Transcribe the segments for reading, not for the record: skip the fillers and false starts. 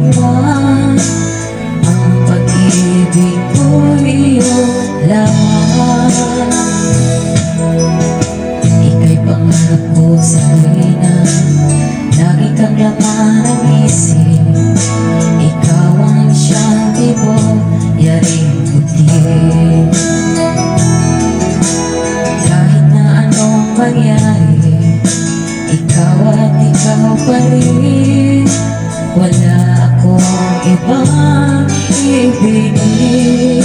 iwan. Ang pag-ibig ko'y iyong laman. Ika'y pangarap ko sa tuwina, lagi kang laman ng isip. Ikaw ang siyang tibok, yaring puti. Kahit na anong mangyari, ikaw at ikaw pa rin. Wala akong ibang ibigin.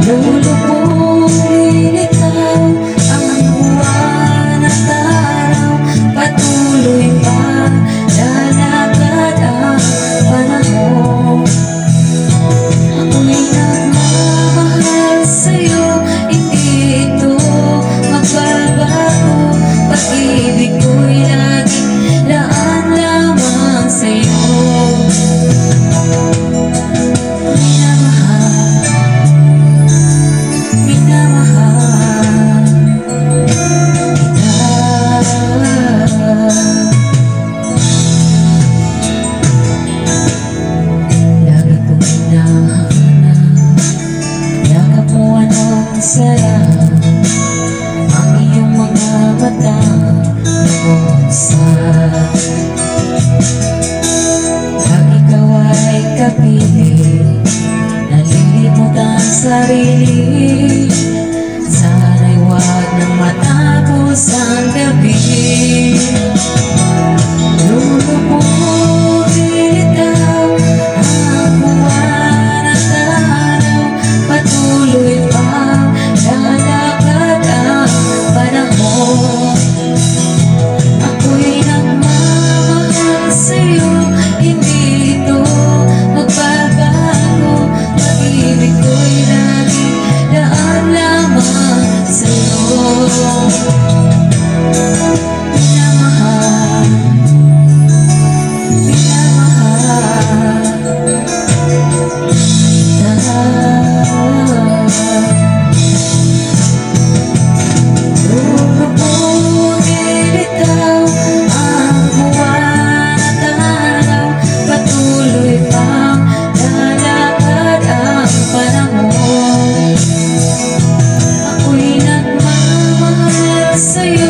Lulubog rin ikaw, ang buwan at araw. Patuloy pa lalakad ang panahon. Ako'y nagmamahal sa'yo, hindi ito magbabago. Pag-ibig ko'y laging laan lamang sa'yo. Minamahal kita. Lagi kong hinahanap, yakap mo anong sarap. Ang iyong mga mata nag-uusap. Pag ikaw ay kapiling, nalilimot ang sarili. Sana'y huwag nang matapos ang gabi. Lulubog rin ikaw, ang buwan at araw. Patuloy pa lalakad ang panahon. Ako'y nagmamahal sa'yo, hindi ito magbabago. Pag-ibig ko'y laging daan lamang sa'yo. Minamahal, minamahal kita. Lulubog rin ikaw, ang buwan at araw. Patuloy pang lalakad ang panahon. Ako'y nagmamahal sa'yo,